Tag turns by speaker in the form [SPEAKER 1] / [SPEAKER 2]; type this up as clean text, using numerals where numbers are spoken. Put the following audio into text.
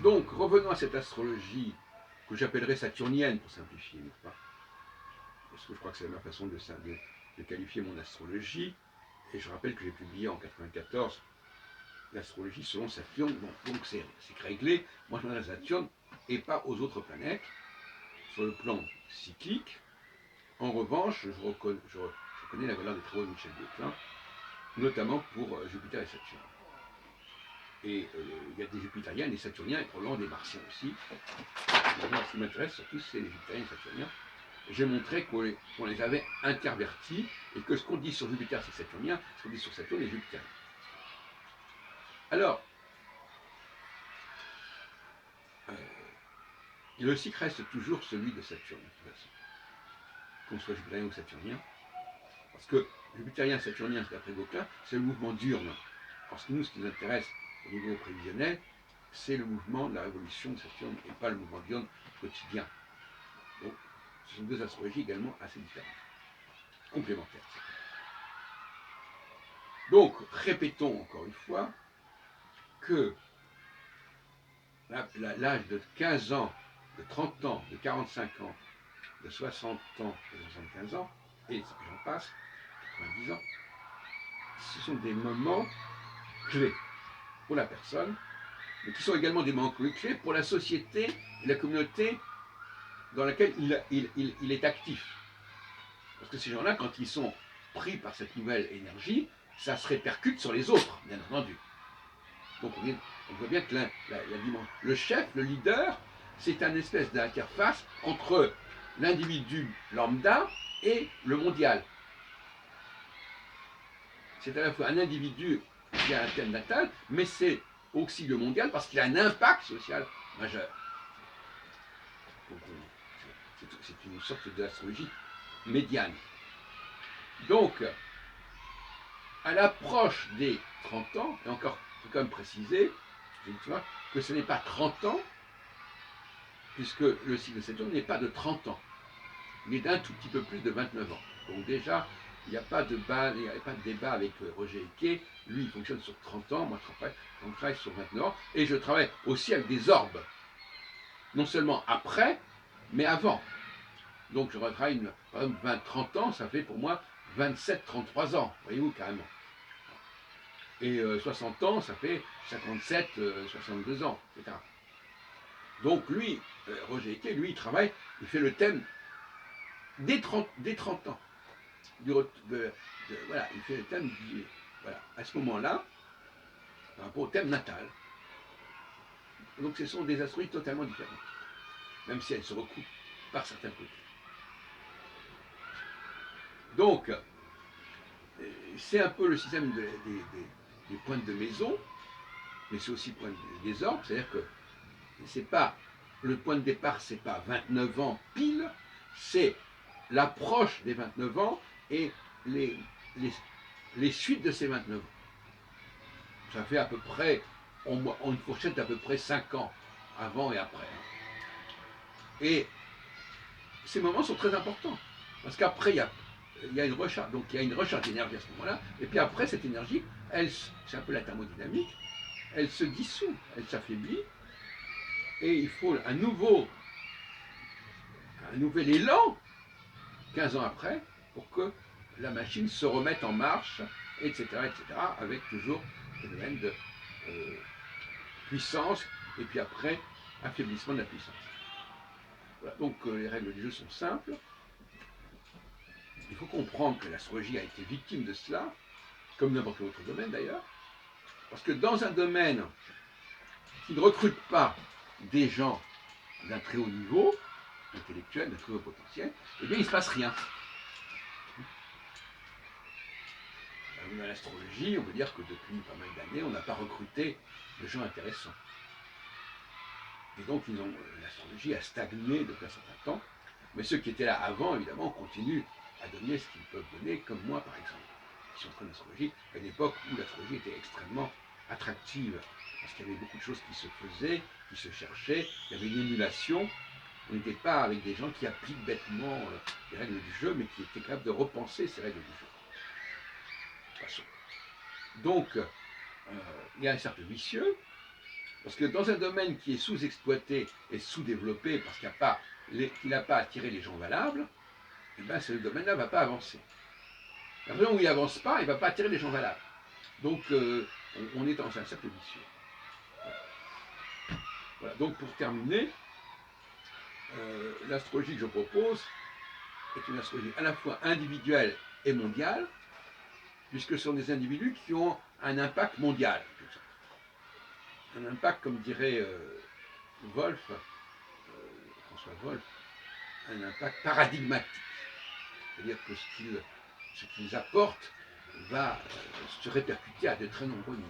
[SPEAKER 1] Donc, revenons à cette astrologie que j'appellerais saturnienne pour simplifier, n'est-ce pas? Parce que je crois que c'est la meilleure façon de qualifier mon astrologie. Et je rappelle que j'ai publié en 1994 l'astrologie selon Saturne. Bon, donc c'est réglé. Moi, je m'adresse à Saturne et pas aux autres planètes sur le plan cyclique. En revanche, je reconnais la valeur des travaux de Michel Guetlin, notamment pour Jupiter et Saturne. Et il y a des Jupitériens, des Saturniens et probablement des Martiens aussi. Mais moi, ce qui m'intéresse surtout, c'est les Jupitériens et les Saturniens. J'ai montré qu'on les avait intervertis et que ce qu'on dit sur Jupiter, c'est Saturnien, ce qu'on dit sur Saturne, c'est Jupitérien. Alors, le cycle reste toujours celui de Saturne, de toute façon, qu'on soit Jupitérien ou Saturnien, parce que Jupitérien, Saturnien, d'après Gauquelin, c'est le mouvement diurne. Parce que nous, ce qui nous intéresse au niveau prévisionnel, c'est le mouvement de la révolution de Saturne et pas le mouvement diurne quotidien. Donc, ce sont deux astrologies également assez différentes, complémentaires. Donc, répétons encore une fois que l'âge de 15 ans, de 30 ans, de 45 ans, de 60 ans, de 75 ans, et j'en passe, 90 ans, ce sont des moments clés pour la personne, mais qui sont également des moments clés pour la société et la communauté dans laquelle il est actif. Parce que ces gens-là, quand ils sont pris par cette nouvelle énergie, ça se répercute sur les autres, bien entendu. Donc on voit bien que le chef, le leader, c'est une espèce d'interface entre l'individu lambda et le mondial. C'est à la fois un individu qui a un thème natal, mais c'est aussi le mondial parce qu'il a un impact social majeur. C'est une sorte d'astrologie médiane. Donc, à l'approche des 30 ans, et encore, il faut quand même préciser que ce n'est pas 30 ans, puisque le cycle de Saturne n'est pas de 30 ans, il est d'un tout petit peu plus de 29 ans. Donc déjà, il n'y a pas de débat avec Roger Eke. Lui, il fonctionne sur 30 ans, moi je travaille sur 29 ans, et je travaille aussi avec des orbes. Non seulement après, mais avant. Donc je retravaille, par exemple, 20-30 ans, ça fait pour moi 27-33 ans, voyez-vous, carrément. Et 60 ans, ça fait 57-62 ans, etc. Donc lui, Roger Eke, lui, il fait le thème dès 30 ans. Voilà, il fait le thème voilà, à ce moment-là, par rapport au thème natal. Donc ce sont des astrologies totalement différentes, même si elles se recoupent par certains côtés. Donc, c'est un peu le système des pointes de maison, mais c'est aussi le point des orbes, c'est-à-dire que c'est pas le point de départ, c'est pas 29 ans pile, c'est l'approche des 29 ans et les suites de ces 29 ans. Ça fait à peu près, une fourchette d'à peu près 5 ans, avant et après. Et ces moments sont très importants, parce qu'après, il y a une recharge, donc il y a une recharge d'énergie à ce moment-là, et puis après, cette énergie, c'est un peu la thermodynamique, elle se dissout, elle s'affaiblit, et il faut un nouvel élan, 15 ans après, pour que la machine se remette en marche, etc., avec toujours le phénomène de puissance, et puis après, affaiblissement de la puissance. Voilà, donc les règles du jeu sont simples. Il faut comprendre que l'astrologie a été victime de cela, comme n'importe quel autre domaine d'ailleurs, parce que dans un domaine qui ne recrute pas des gens d'un très haut niveau, intellectuel, d'un très haut potentiel, eh bien il ne se passe rien. Dans l'astrologie, on peut dire que depuis pas mal d'années, on n'a pas recruté de gens intéressants. Et donc l'astrologie a stagné depuis un certain temps, mais ceux qui étaient là avant, évidemment, continuent à donner ce qu'ils peuvent donner, comme moi par exemple, qui suis entré en astrologie à une époque où l'astrologie était extrêmement attractive, parce qu'il y avait beaucoup de choses qui se faisaient, qui se cherchaient, il y avait une émulation. On n'était pas avec des gens qui appliquent bêtement les règles du jeu, mais qui étaient capables de repenser ces règles du jeu. De toute façon. Donc, il y a un cercle vicieux, Parce que dans un domaine qui est sous-exploité et sous-développé, parce qu'il n'a pas attiré les gens valables, eh ben, ce domaine-là ne va pas avancer. À partir où il n'avance pas, il ne va pas attirer les gens valables. Donc, on est dans un cercle vicieux. Voilà. Donc, pour terminer, l'astrologie que je propose est une astrologie à la fois individuelle et mondiale, puisque ce sont des individus qui ont un impact mondial. Un impact, comme dirait Wolff, François Wolff, un impact paradigmatique. C'est-à-dire que ce qu'ils apportent va se répercuter à de très nombreux niveaux.